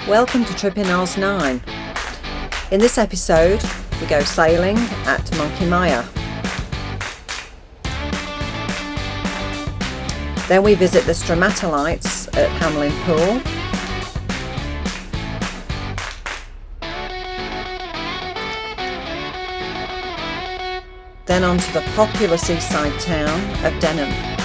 Welcome to Trip in Oz 9. In this episode, we go sailing at Monkey Mia. Then we visit the stromatolites at Hamelin Pool. Then on to the popular seaside town of Denham.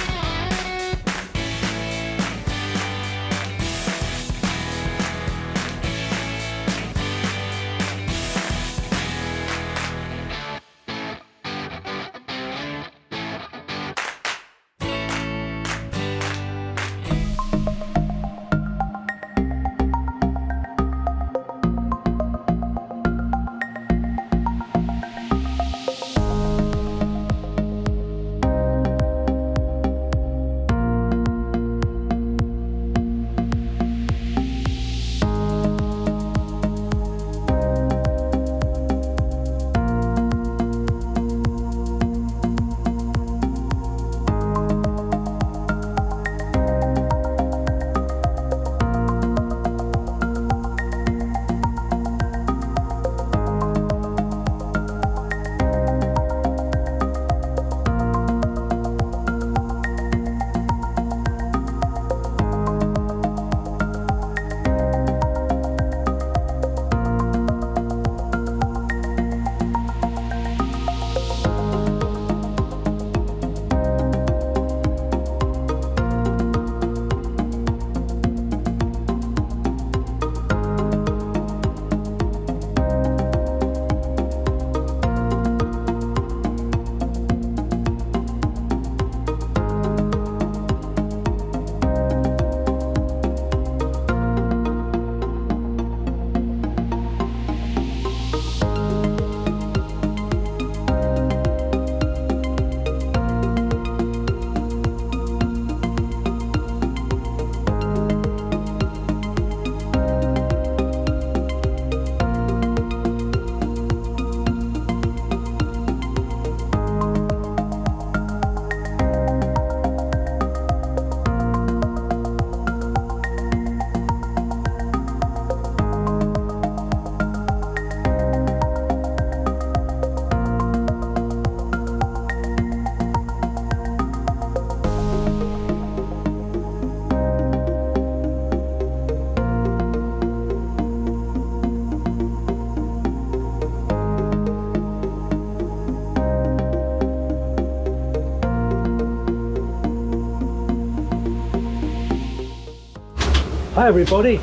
Hi everybody,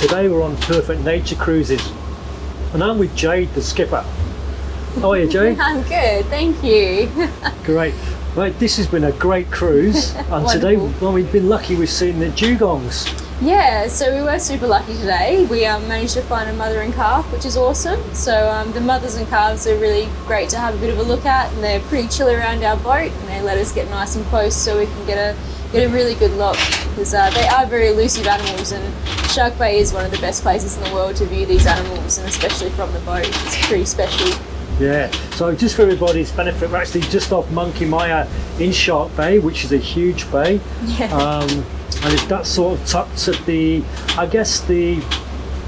today we're on Perfect Nature Cruises and I'm with Jade, the skipper. How are you, Jade? I'm good, thank you. Great. Right, this has been a great cruise and today, well, we've been lucky we've seen the Dugongs. Yeah, so we were super lucky today. We managed to find a mother and calf, which is awesome. So the mothers and calves are really great to have a bit of a look at, and they're pretty chill around our boat, and they let us get nice and close so we can get a really good look, because they are very elusive animals, and Shark Bay is one of the best places in the world to view these animals, and especially from the boat. It's pretty special. Yeah, so just for everybody's benefit, we're actually just off Monkey Mia in Shark Bay, which is a huge bay. Yeah. And that's sort of tucked at the, I guess, the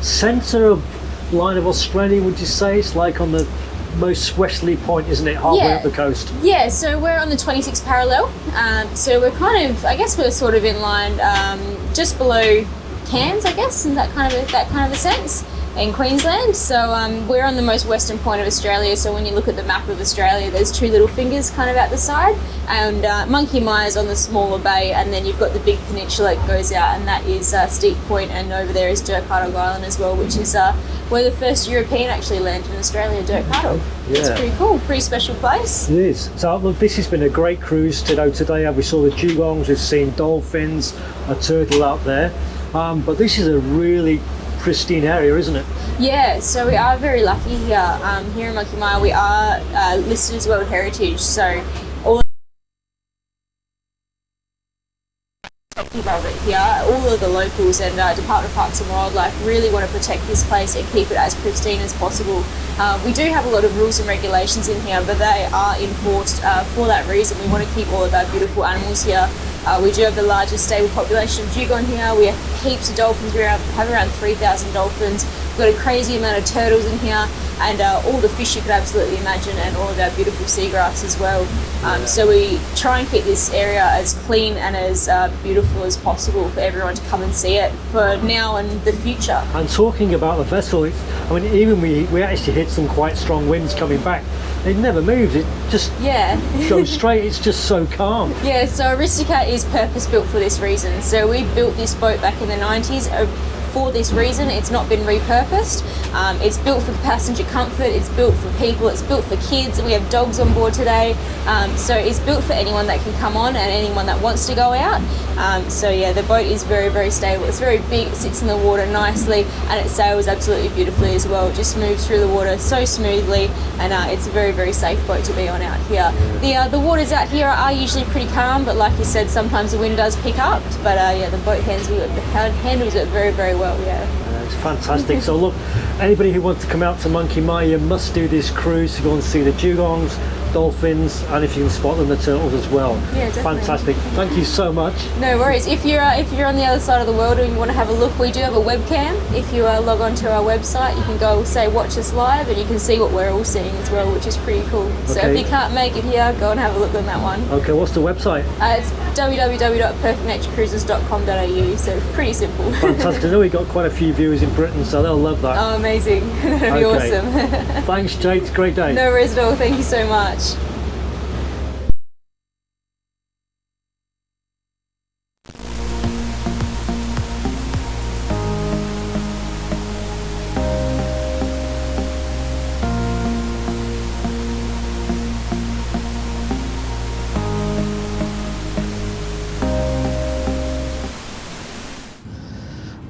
centre of line of Australia, would you say? It's like on the most westerly point, isn't it? Halfway up the coast. Yeah, so we're on the 26th parallel. So we're kind of, I guess we're sort of in line just below Cairns, I guess, in that kind of a sense, in Queensland. So we're on the most western point of Australia. So when you look at the map of Australia, there's two little fingers kind of at the side, and Monkey Mia is on the smaller bay, and then you've got the big peninsula that goes out, and that is Steep Point, and over there is Dirkhartog Island as well, which is where the first European actually landed in Australia, Dirkhartog. Yeah. It's pretty cool, pretty special place. It is. So look, this has been a great cruise today. We saw the Dugongs, we've seen dolphins, a turtle out there, but this is a really pristine area, isn't it? Yeah, so we are very lucky here. Here in Monkey Mia, we are listed as World Heritage, so all love it here. All of the locals and Department of Parks and Wildlife really want to protect this place and keep it as pristine as possible. We do have a lot of rules and regulations in here, but they are enforced for that reason. We want to keep all of our beautiful animals here We do have the largest stable population of dugong here. We have heaps of dolphins. We have around 3,000 dolphins. We've got a crazy amount of turtles in here, and all the fish you could absolutely imagine, and all of our beautiful seagrass as well. So we try and keep this area as clean and as beautiful as possible for everyone to come and see it for now and the future. And talking about the vessel, I mean, even we actually hit some quite strong winds coming back. It never moves. It just goes straight. It's just so calm. Yeah. So Aristocat is purpose built for this reason. So we built this boat back in the 90s. For this reason, it's not been repurposed. It's built for passenger comfort, it's built for people, it's built for kids. We have dogs on board today, so it's built for anyone that can come on and anyone that wants to go out. So yeah, the boat is very, very stable. It's very big, it sits in the water nicely, and it sails absolutely beautifully as well. It just moves through the water so smoothly, and it's a very, very safe boat to be on out here. The waters out here are usually pretty calm, but like you said, sometimes the wind does pick up. But yeah, the boat handles it very, very well. Yeah. It's fantastic. So look, anybody who wants to come out to Monkey Maya must do this cruise to go and see the dugongs, dolphins, and if you can spot them, the turtles as well. Yeah, definitely. Fantastic. Thank you so much. No worries. If you're on the other side of the world and you want to have a look, we do have a webcam. If you log on to our website, you can go say watch us live, and you can see what we're all seeing as well, which is pretty cool. So if you can't make it here, go and have a look on that one. Okay, what's the website? It's www.perfectnaturecruises.com.au, so pretty simple. Fantastic. I know we've got quite a few viewers in Britain, so they'll love that. Oh, amazing. That'd be awesome. Thanks, Jade. It's a great day. No worries at all. Thank you so much.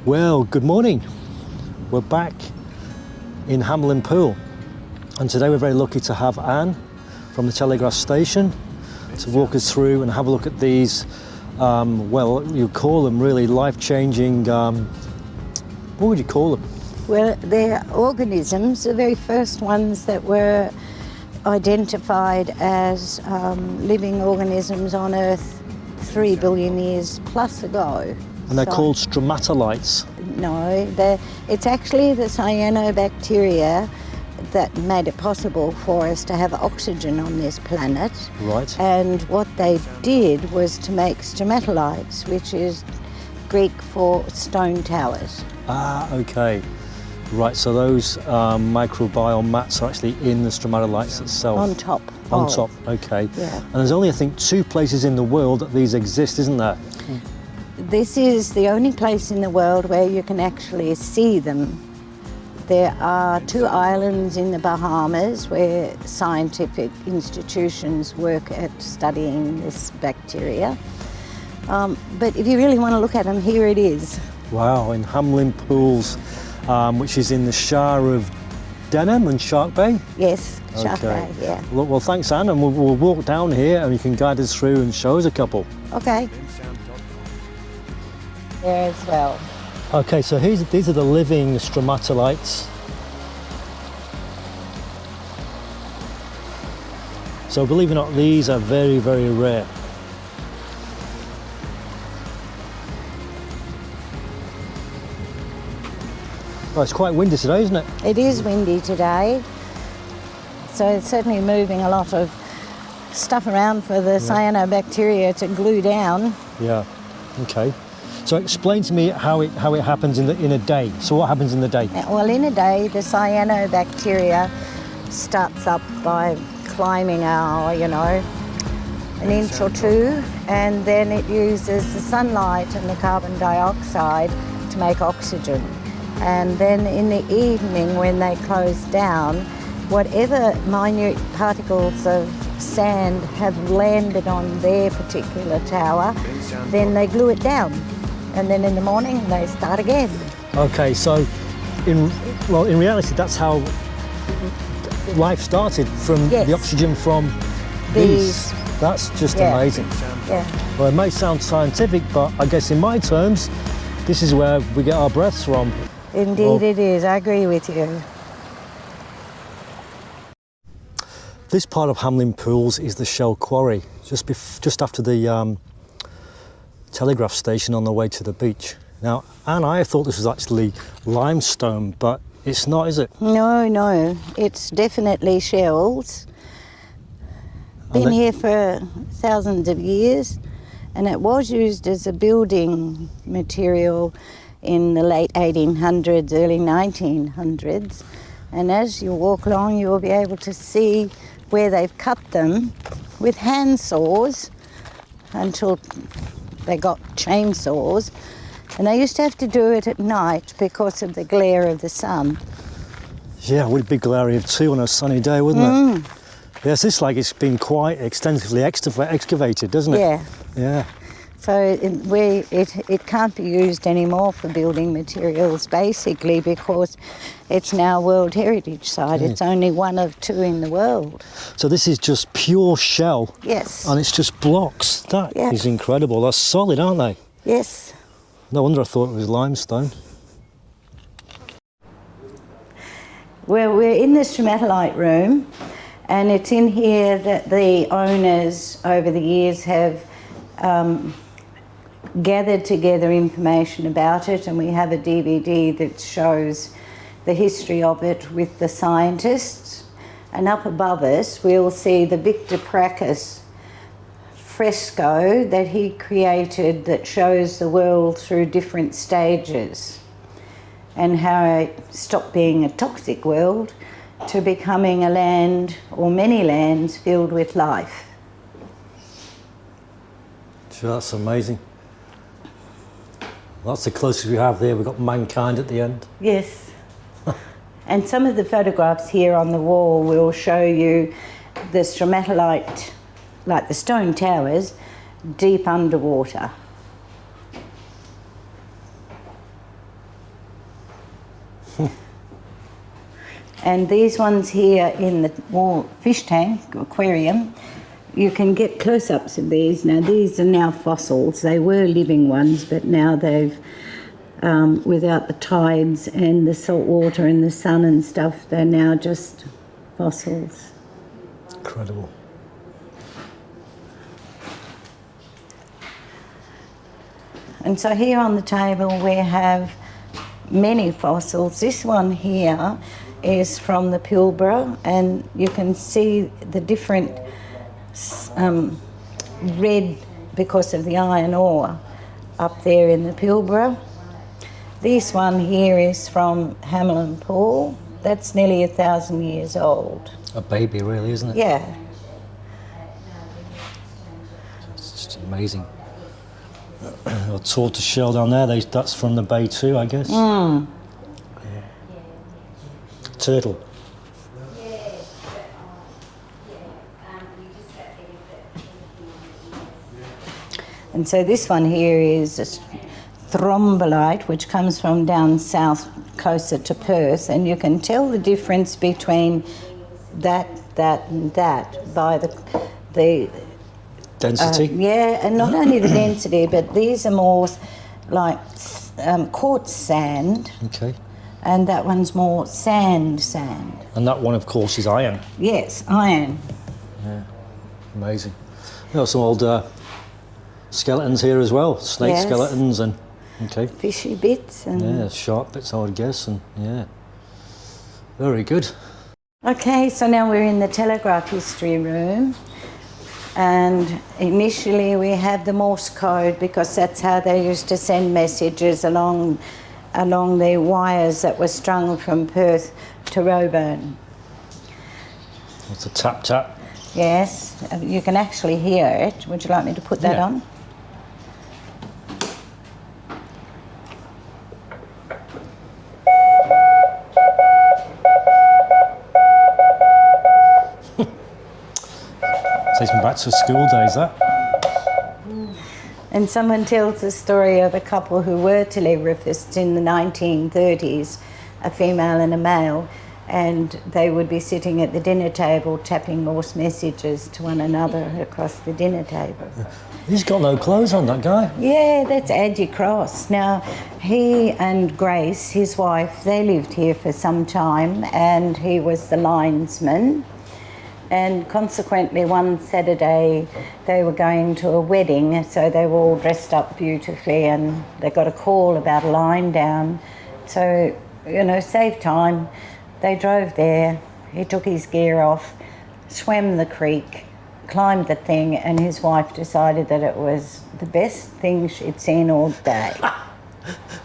Well, good morning. We're back in Hamelin Pool, and today we're very lucky to have Anne from the Telegraph station to walk us through and have a look at these, well, you call them really life-changing, what would you call them? Well, they're organisms, the very first ones that were identified as living organisms on Earth 3 billion years plus ago. And they're called stromatolites. No, it's actually the cyanobacteria that made it possible for us to have oxygen on this planet. Right. And what they did was to make stromatolites, which is Greek for stone towers. Ah, okay. Right, so those microbial mats are actually in the stromatolites itself. On top. On top, okay. Yeah. And there's only, I think, 2 places in the world that these exist, isn't there? This is the only place in the world where you can actually see them. There are 2 islands in the Bahamas where scientific institutions work at studying this bacteria. But if you really want to look at them, here it is. Wow, in Hamelin Pools, which is in the Shire of Denham and Shark Bay? Yes, Shark Okay. Bay, yeah. Well, thanks, Anne, and we'll walk down here and you can guide us through and show us a couple. Okay. There as well. Okay, so these are the living stromatolites. So believe it or not, these are very, very rare. Well, it's quite windy today, isn't it? It is windy today, so it's certainly moving a lot of stuff around for the cyanobacteria to glue down. Yeah, okay. So explain to me how it happens in a day. So what happens in the day? Well, in a day, the cyanobacteria starts up by climbing an inch or 2, and then it uses the sunlight and the carbon dioxide to make oxygen. And then in the evening, when they close down, whatever minute particles of sand have landed on their particular tower, then they glue it down. And then in the morning, they start again. Okay, so in reality, that's how life started, from the oxygen from these. That's just amazing. Yeah. Well, it may sound scientific, but I guess in my terms, this is where we get our breaths from. Indeed it is, I agree with you. This part of Hamelin Pools is the Shell Quarry, just after the telegraph station on the way to the beach. Now, Anne, I thought this was actually limestone, but it's not, is it? No, it's definitely shells. Been here for thousands of years, and it was used as a building material in the late 1800s, early 1900s. And as you walk along, you'll be able to see where they've cut them with hand saws until they got chainsaws. And they used to have to do it at night because of the glare of the sun. Yeah, it would be glary of two on a sunny day, wouldn't it? Yes, it's like it's been quite extensively excavated, doesn't it? Yeah. Yeah. So it can't be used anymore for building materials, basically, because it's now World Heritage Site. Yeah. It's only one of two in the world. So this is just pure shell. Yes. And it's just blocks. That Yeah. is incredible. That's solid, aren't they? Yes. No wonder I thought it was limestone. We're in the Chemetalite Room, and it's in here that the owners over the years have gathered together information about it, and we have a DVD that shows the history of it with the scientists. And up above us we'll see the Victor Prachus fresco that he created that shows the world through different stages and how it stopped being a toxic world to becoming a land, or many lands, filled with life. Sure, that's amazing. That's the closest we have there. We've got mankind at the end. Yes. And some of the photographs here on the wall will show you the stromatolite, like the stone towers, deep underwater. And these ones here in the fish tank, aquarium, you can get close-ups of these. Now, these are now fossils. They were living ones, but now they've, without the tides and the salt water and the sun and stuff, they're now just fossils. Incredible. And so here on the table we have many fossils. This one here is from the Pilbara, and you can see the different red because of the iron ore up there in the Pilbara. This one here is from Hamelin Pool. That's nearly 1,000 years old. A baby, really, isn't it? Yeah. It's just amazing. A tortoise shell down there, that's from the bay too, I guess. Yeah. Turtle. And so this one here is a thrombolite, which comes from down south closer to Perth, and you can tell the difference between that and that by the Density? yeah, and not only the density, but these are more like quartz sand, Okay. and that one's more sand. And that one, of course, is iron. Yes, iron. Yeah. Amazing. There are some old skeletons here as well. Snake Yes. skeletons and... Okay. Fishy bits. And Yeah, sharp bits, I would guess, and yeah. Very good. Okay, so now we're in the Telegraph history room, and initially we have the Morse code because that's how they used to send messages along the wires that were strung from Perth to Roebourne. It's a tap tap. Yes, you can actually hear it. Would you like me to put that Yeah. on? Takes me back to school days, that. And someone tells the story of a couple who were telegraphists in the 1930s, a female and a male, and they would be sitting at the dinner table tapping Morse messages to one another across the dinner table. He's got no clothes on, that guy. Yeah, that's Adji Cross. Now, he and Grace, his wife, they lived here for some time, and he was the linesman. And consequently, one Saturday they were going to a wedding, so they were all dressed up beautifully, and they got a call about a line down. So, you know, save time. They drove there, he took his gear off, swam the creek, climbed the thing, and his wife decided that it was the best thing she'd seen all day.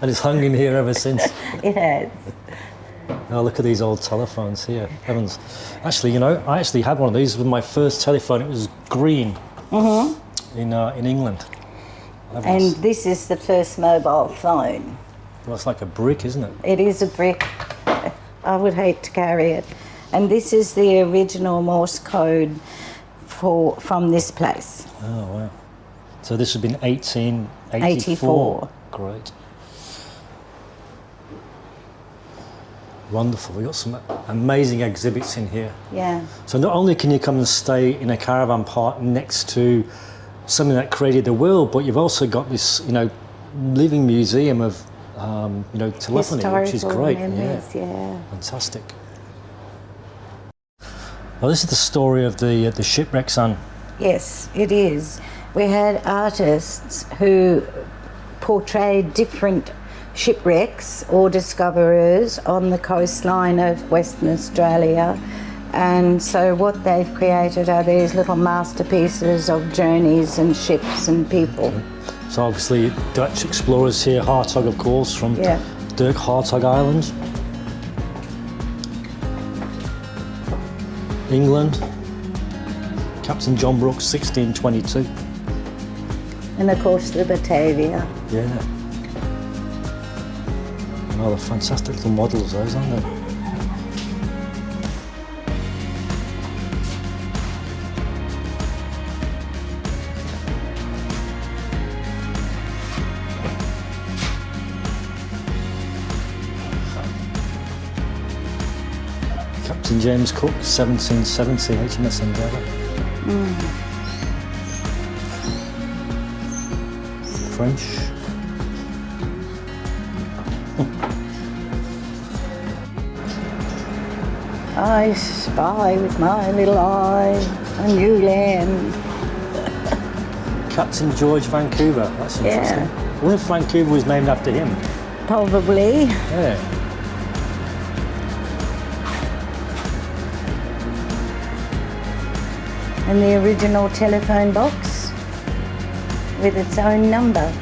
And it's hung in here ever since. It has. Oh, look at these old telephones here. Heavens. Actually, you know, I actually had one of these with my first telephone. It was green in England. And this is the first mobile phone. Well, it's like a brick, isn't it? It is a brick. I would hate to carry it. And this is the original Morse code from this place. Oh, wow. So this has been 1884. 84. Great. Wonderful. We've got some amazing exhibits in here. Yeah. So not only can you come and stay in a caravan park next to something that created the world, but you've also got this, you know, living museum of, you know, telephony, which is great. Memories, yeah. Fantastic. Well, this is the story of the Shipwreck Sun. Yes, it is. We had artists who portrayed different shipwrecks or discoverers on the coastline of Western Australia, and so what they've created are these little masterpieces of journeys and ships and people. So obviously Dutch explorers here, Hartog of course, from Dirk Hartog Island. England, Captain John Brooks, 1622. And of course the Batavia. Yeah. Oh, they're fantastic little models, those, aren't they? Captain James Cook, 1770, HMS Endeavour. French. I spy with my little eye a new land. Captain George Vancouver, that's interesting. I wonder if Vancouver was named after him. Probably. Yeah. And the original telephone box with its own number.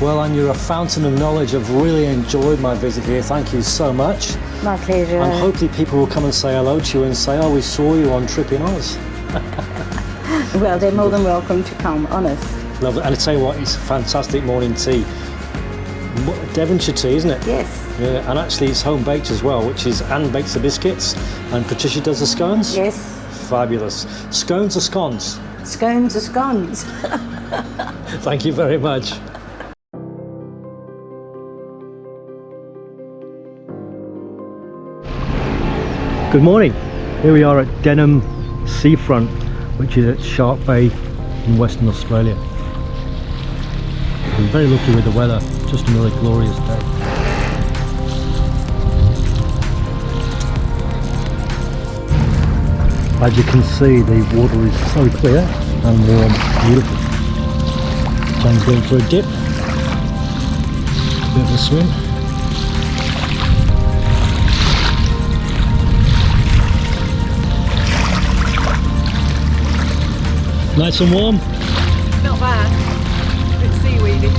Well, Anne, you're a fountain of knowledge. I've really enjoyed my visit here. Thank you so much. My pleasure. And hopefully people will come and say hello to you and say, oh, we saw you on Trip in Oz. Well, they're more than welcome to come, honest. Lovely. And I tell you what, it's a fantastic morning tea. Devonshire tea, isn't it? Yes. Yeah, and actually it's home baked as well, which is Anne bakes the biscuits and Patricia does the scones. Yes. Fabulous. Scones or scones? Scones are scones. Thank you very much. Good morning. Here we are at Denham Seafront, which is at Shark Bay in Western Australia. We're very lucky with the weather, just another glorious day. As you can see, the water is so clear and warm, beautiful. John's going for a dip, bit of a swim. Nice and warm. Not bad. A bit seaweedy.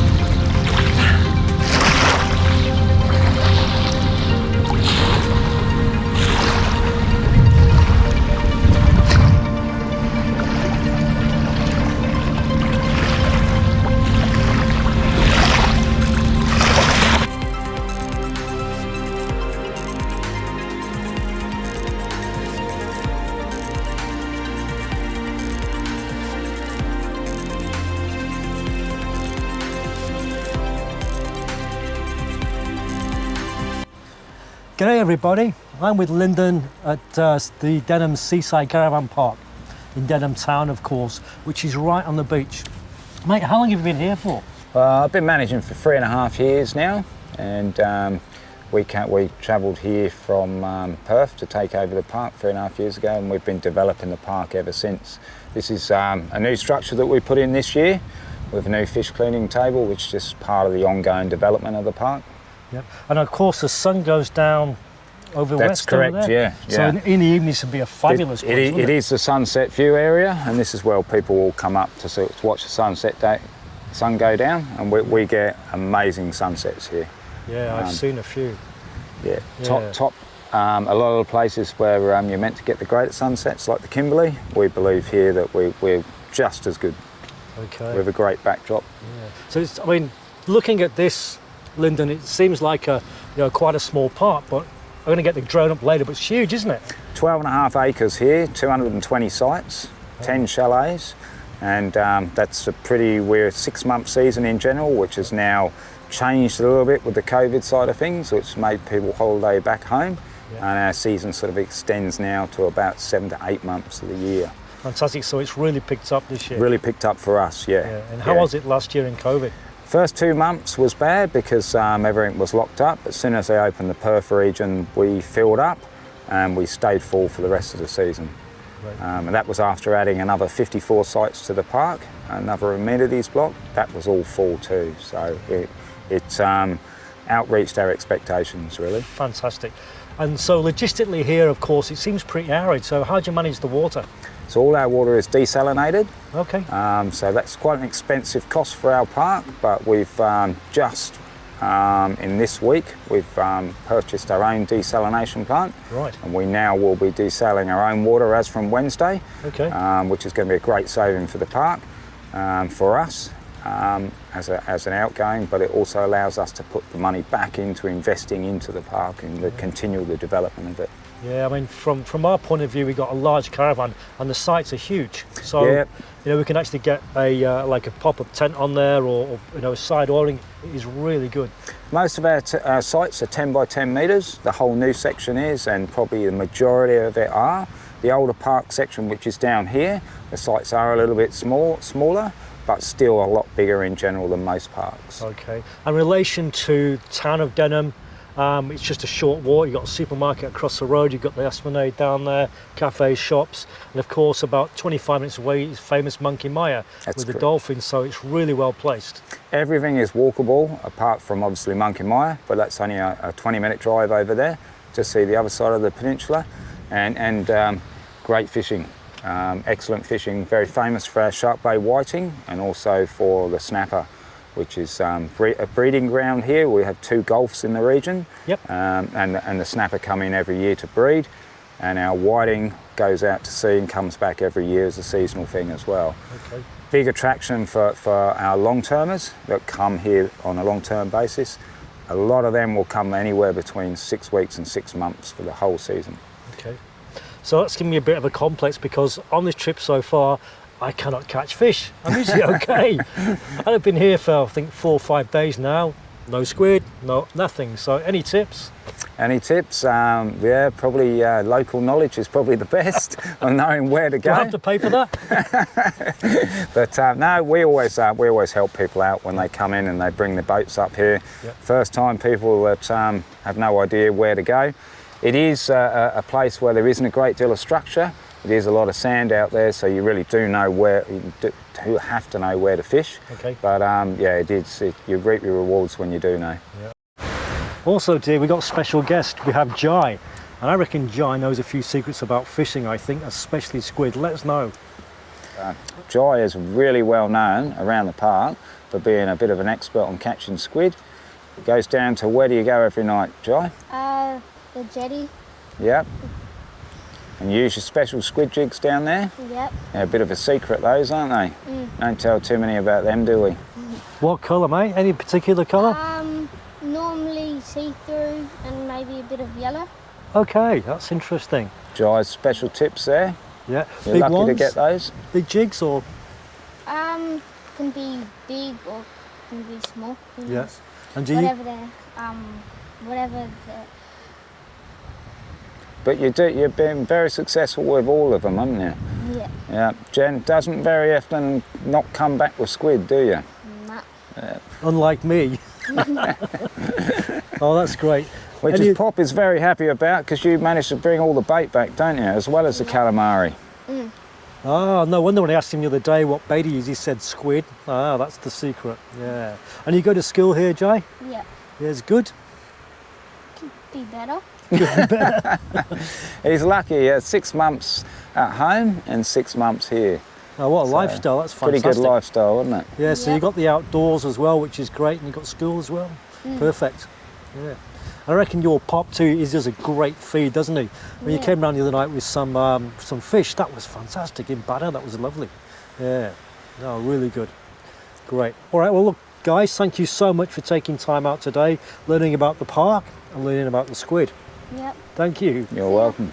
G'day everybody, I'm with Lyndon at the Denham Seaside Caravan Park in Denham Town, of course, which is right on the beach. Mate, how long have you been here for? I've been managing for 3.5 years now, and We travelled here from Perth to take over the park 3.5 years ago, and we've been developing the park ever since. This is a new structure that we put in this year with a new fish cleaning table, which is just part of the ongoing development of the park. Yep. And of course the sun goes down over That's west correct, over there. yeah. So in the evenings it would be a fabulous place, It is the sunset view area, and this is where people will come up to watch the sun go down, and we get amazing sunsets here. Yeah, I've seen a few. Yeah, top. A lot of the places where you're meant to get the great sunsets, like the Kimberley, we believe here that we're just as good. Okay. We have a great backdrop. Yeah. So it's, I mean, looking at this, Lyndon, it seems like quite a small park, but I'm going to get the drone up later, but it's huge, isn't it? 12.5 acres here, 220 sites, 10 chalets, and that's we're a 6-month season in general, which has now changed a little bit with the COVID side of things, which made people holiday back home. Yeah. And our season sort of extends now to about 7 to 8 months of the year. Fantastic, so it's really picked up this year. Really picked up for us, yeah. And how was it last year in COVID? First 2 months was bad because everything was locked up. As soon as they opened the Perth region, we filled up and we stayed full for the rest of the season. Right. And that was after adding another 54 sites to the park, another amenities block. That was all full too. So it outreached our expectations, really. Fantastic. And so logistically here, of course, it seems pretty arid. So how do you manage the water? So all our water is desalinated. Okay. So that's quite an expensive cost for our park, but we've just in this week we've purchased our own desalination plant. Right. And we now will be desaling our own water as from Wednesday. Okay. Which is going to be a great saving for the park, for us. As an outgoing, but it also allows us to put the money back into investing into the park and continue the development of it. Yeah, I mean, from our point of view, we've got a large caravan and the sites are huge. So, yep. We can actually get a like a pop-up tent on there or a side awning. It is really good. Most of our sites are 10 by 10 metres. The whole new section is, and probably the majority of it are. The older park section, which is down here, the sites are a little bit smaller, but still a lot bigger in general than most parks. Okay. In relation to town of Denham, it's just a short walk. You've got a supermarket across the road, you've got the Esplanade down there, cafes, shops, and of course about 25 minutes away is famous Monkey Maya with the Dolphins, so it's really well placed. Everything is walkable, apart from obviously Monkey Maya, but that's only a 20-minute drive over there to see the other side of the peninsula, and great fishing. Excellent fishing, very famous for our shark bay whiting and also for the snapper, which is a breeding ground here. We have 2 gulfs in the region. Yep. And the snapper come in every year to breed, and our whiting goes out to sea and comes back every year as a seasonal thing as well. Okay. Big attraction for our long-termers that come here on a long-term basis. A lot of them will come anywhere between 6 weeks and 6 months for the whole season. Okay. So that's given me a bit of a complex because on this trip so far, I cannot catch fish. I'm usually okay. I've been here for I think 4 or 5 days now. No squid, nothing. So any tips? Any tips? Yeah, probably local knowledge is probably the best on knowing where to go. Do I have to pay for that? But no, we always help people out when they come in and they bring the boats up here. Yep. First time people that have no idea where to go. It is a place where there isn't a great deal of structure. It is a lot of sand out there, so you really do know you have to know where to fish. Okay. But yeah, you reap your rewards when you do know. Yeah. Also, dear, we got a special guest. We have Jai, and I reckon Jai knows a few secrets about fishing. I think, especially squid. Let us know. Jai is really well known around the park for being a bit of an expert on catching squid. It goes down to, where do you go every night, Jai? The jetty. Yep. And you use your special squid jigs down there? Yep. Yeah, a bit of a secret those, aren't they? Don't tell too many about them, do we? What colour, mate? Any particular colour? Normally see-through and maybe a bit of yellow. Okay, that's interesting. Jai's special tips there. Yeah. You're big lucky ones? to get those. Big jigs or? Can be big or can be small. Yes. And do you? Whatever But you've been very successful with all of them, haven't you? Yeah. Yeah. Jen, doesn't very often not come back with squid, do you? Nah. Yeah. Unlike me. Oh, that's great. Which is Pop is very happy about, because you managed to bring all the bait back, don't you? As well as the calamari. Ah, no wonder when I asked him the other day what bait he used, he said squid. Ah, that's the secret, yeah. And you go to school here, Jay? Yeah. Yeah, it's good? Could be better. He's lucky, he has 6 months at home and 6 months here. Oh, what a lifestyle, that's fantastic. Pretty good lifestyle, isn't it? Yeah, so you got the outdoors as well, which is great, and you got school as well. Perfect, yeah. I reckon your Pop too, he does a great feed, doesn't he? When you came round the other night with some fish, that was fantastic, in batter, that was lovely. Yeah, no, really good, great. All right, well look, guys, thank you so much for taking time out today, learning about the park and learning about the squid. Yep. Thank you. You're welcome.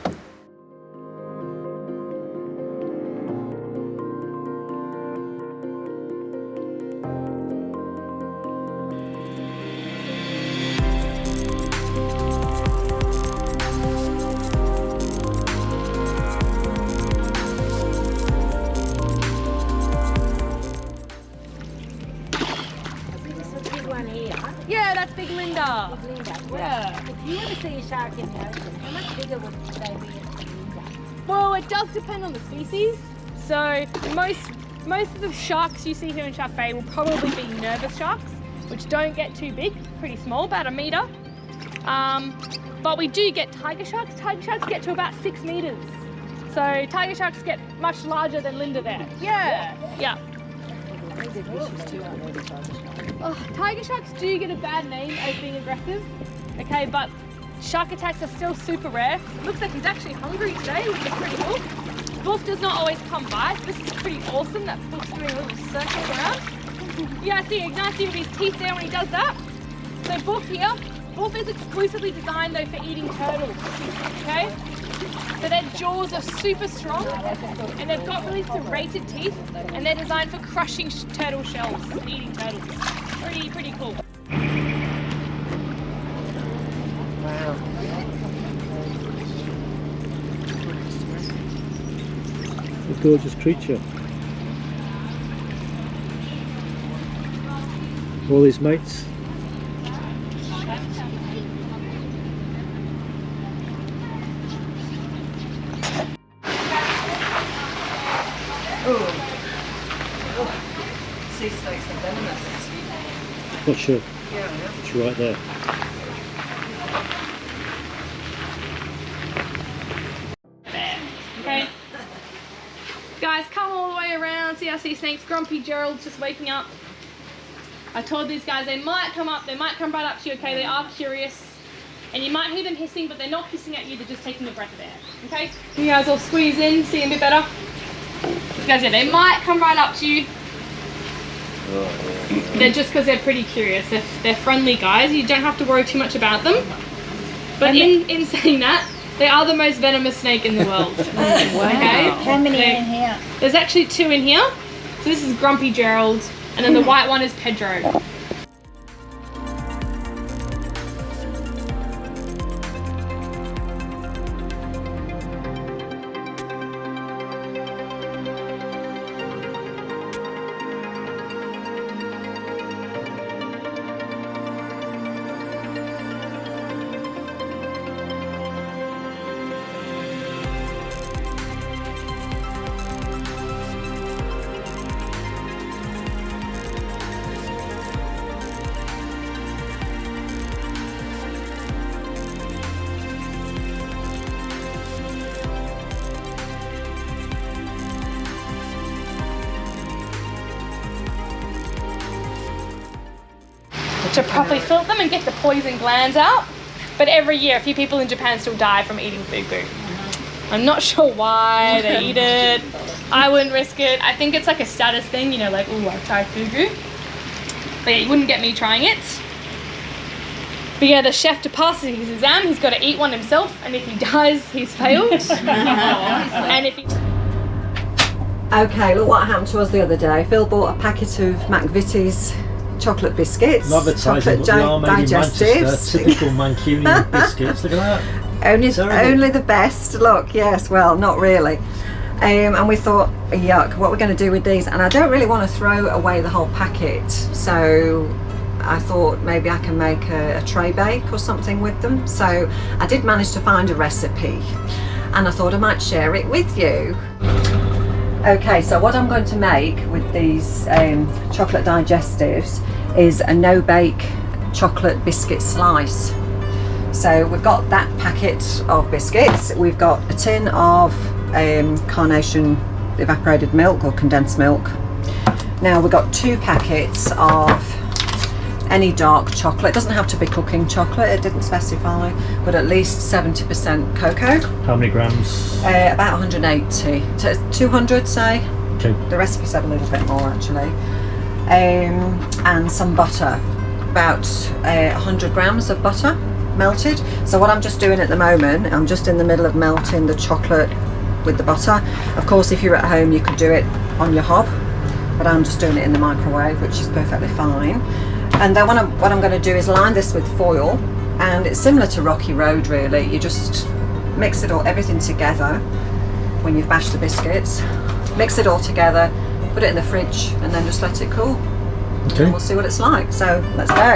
Yeah, that's Big Linda. Yeah. If you were to see a shark in the ocean, how much bigger would they be at Linda? Well, it does depend on the species. So most of the sharks you see here in Shark Bay will probably be nervous sharks, which don't get too big, pretty small, about 1 metre. But we do get tiger sharks. Tiger sharks get to about 6 metres. So tiger sharks get much larger than Linda there. Yeah, yeah. Oh, tiger sharks do get a bad name as being aggressive, okay, but shark attacks are still super rare. Looks like he's actually hungry today, which is pretty cool. Wolf does not always come by, so this is pretty awesome that Wolf's doing a little circle around. Yeah, see Ignacy with his teeth there when he does that. So Wolf here, Wolf is exclusively designed though for eating turtles, okay? So their jaws are super strong and they've got really serrated teeth and they're designed for crushing turtle shells and eating turtles. Pretty cool. Wow. A gorgeous creature. All his mates. Sea snakes are venomous. What's your, Yeah. it's right there. There, okay? Guys, come all the way around, see our sea snakes. Grumpy Gerald's just waking up. I told these guys they might come up, they might come right up to you, okay? They are curious. And you might hear them hissing, but they're not hissing at you, they're just taking a breath of air, okay? You guys all squeeze in, see a bit better. You guys, yeah, they might come right up to you. They're just because they're pretty curious. They're friendly guys. You don't have to worry too much about them. But in saying that, they are the most venomous snake in the world. Okay? How many are in here? There's actually 2 in here. So this is Grumpy Gerald, and then the white one is Pedro. To properly filter them and get the poison glands out. But every year, a few people in Japan still die from eating fugu. I'm not sure why they eat it. I wouldn't risk it. I think it's like a status thing, you know, like, ooh, I've tried fugu. But yeah, you wouldn't get me trying it. But yeah, the chef to pass his exam, he's got to eat one himself, and if he dies, he's failed. And if he... Okay, look what happened to us the other day. Phil bought a packet of McVitie's chocolate biscuits, Advertising what they are made in Manchester, digestives. typical Mancunian biscuits, look at that. Only the best. Look, yes, well, not really. And we thought, yuck, what we're going to do with these? And I don't really want to throw away the whole packet, so I thought maybe I can make a tray bake or something with them. So I did manage to find a recipe, and I thought I might share it with you. Okay, so what I'm going to make with these chocolate digestives is a no-bake chocolate biscuit slice. So we've got that packet of biscuits, we've got a tin of carnation evaporated milk or condensed milk. Now we've got 2 packets of any dark chocolate. It doesn't have to be cooking chocolate, it didn't specify, but at least 70% cocoa. How many grams? About 180 to 200, say. Okay. The recipe said a little bit more actually. And some butter, about 100 grams of butter melted. So what I'm just doing at the moment, I'm just in the middle of melting the chocolate with the butter. Of course, if you're at home, you could do it on your hob, but I'm just doing it in the microwave, which is perfectly fine. And then what I'm going to do is line this with foil, and it's similar to Rocky Road really. You just mix it all, everything together when you've bashed the biscuits. Mix it all together, put it in the fridge, and then just let it cool. Okay. And we'll see what it's like. So let's go.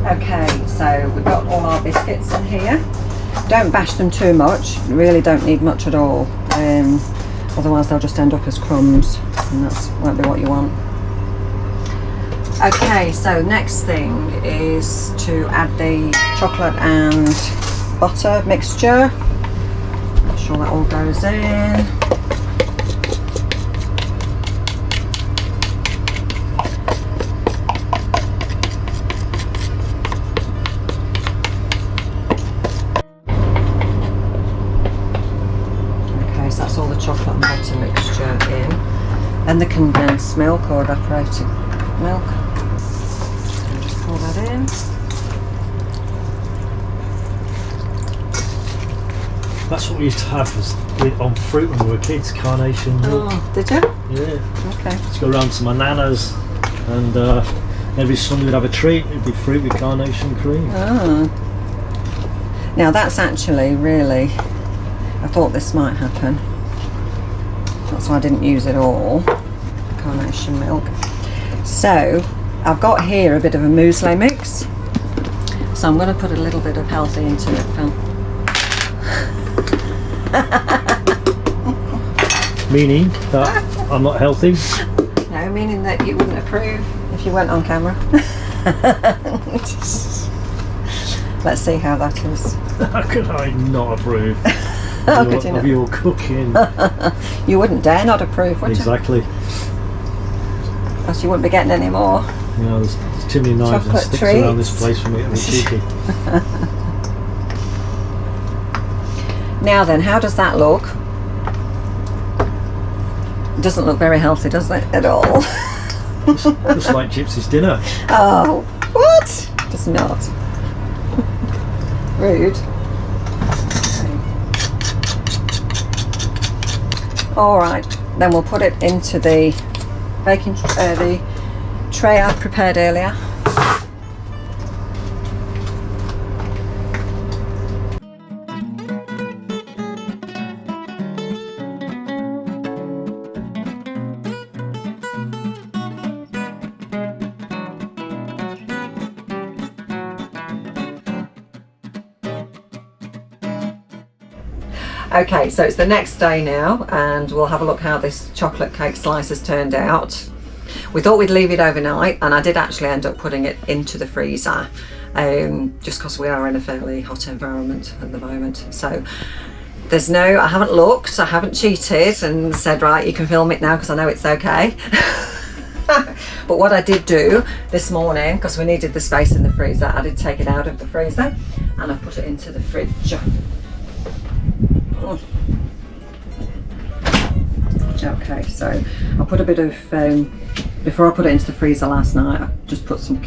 Okay, so we've got all our biscuits in here. Don't bash them too much, you really don't need much at all, otherwise they'll just end up as crumbs, and that won't be what you want. Okay, so next thing is to add the chocolate and butter mixture. Make sure that all goes in. That's all the chocolate and butter mixture in. Then the condensed milk or evaporated milk. So just pour that in. That's what we used to have on fruit when we were kids, carnation milk. Oh, did you? Yeah. Okay. Let's go around to my nana's, and every Sunday we'd have a treat. It'd be fruit with carnation cream. Oh. Now that's actually really, I thought this might happen. That's why I didn't use it all, carnation milk. So I've got here a bit of a muesli mix. So I'm going to put a little bit of healthy into it, Phil. Meaning that I'm not healthy? No, meaning that you wouldn't approve if you weren't on camera. Let's see how that is. How could I not approve How could you of not? your cooking? You wouldn't dare not approve, would Exactly. you? Else you wouldn't be getting any more. You know, there's too many knives and Chocolate sticks around this treats. place for me to be cheeky. Now then, how does that look? It doesn't look very healthy, does it, at all? Just like Gypsy's dinner. Oh, what? Does not. Rude. Okay. All right, then we'll put it into the baking the tray I prepared earlier. Okay, so it's the next day now, and we'll have a look how this chocolate cake slice has turned out. We thought we'd leave it overnight, and I did actually end up putting it into the freezer, just because we are in a fairly hot environment at the moment. So there's no, I haven't looked, I haven't cheated and said, right, you can film it now because I know it's okay. But what I did do this morning, because we needed the space in the freezer, I did take it out of the freezer and I put it into the fridge. Okay, so I put a bit of, before I put it into the freezer last night, I just put some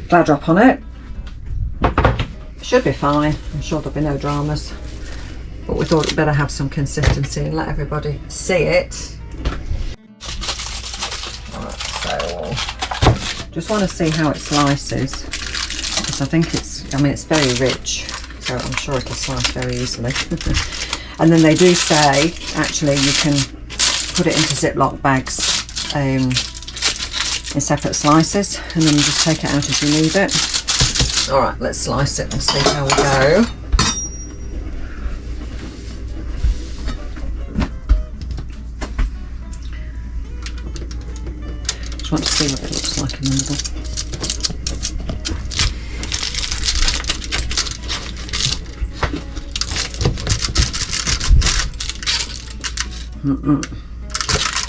Glad Drop on it. Should be fine, I'm sure there'll be no dramas. But we thought we'd better have some consistency and let everybody see it. Right, so we'll Just want to see how it slices, because I think it's very rich, so I'm sure it'll slice very easily. And then they do say, actually, you can put it into Ziploc bags in separate slices, and then you just take it out as you need it. All right, let's slice it and see how we go. Just want to see what it looks like in the middle.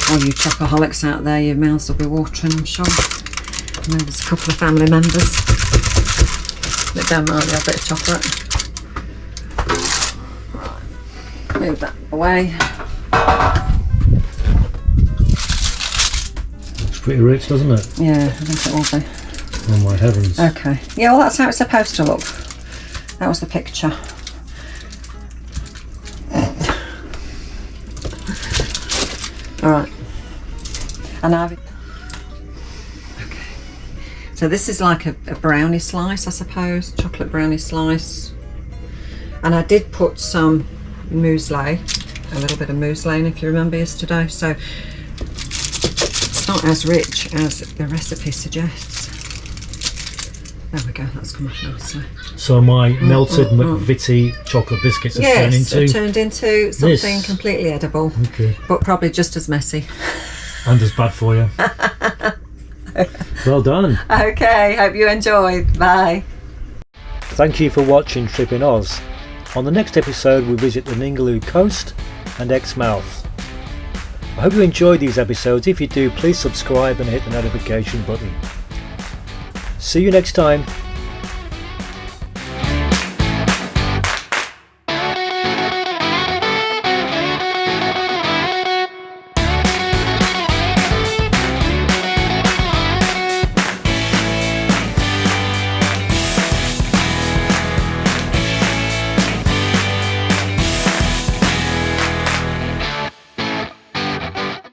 All you chocoholics out there, your mouths will be watering, I'm sure. I know there's a couple of family members that don't mind a bit of chocolate. Right, move that away. It's pretty rich, doesn't it? Yeah, I think it will be. Oh my heavens. Okay. Yeah, well, that's how it's supposed to look. That was the picture. All right. And I've... Okay. So this is like a brownie slice, I suppose. Chocolate brownie slice. And I did put some muesli, a little bit of muesli in, if you remember yesterday. So it's not as rich as the recipe suggests. There we go, that's come off nicely. So my melted McVitie chocolate biscuits have turned into something this. Completely edible. Okay. But probably just as messy. And as bad for you. Well done. Okay, hope you enjoyed. Bye. Thank you for watching Tripping Oz. On the next episode we visit the Ningaloo coast and Exmouth. I hope you enjoyed these episodes. If you do, please subscribe and hit the notification button. See you next time.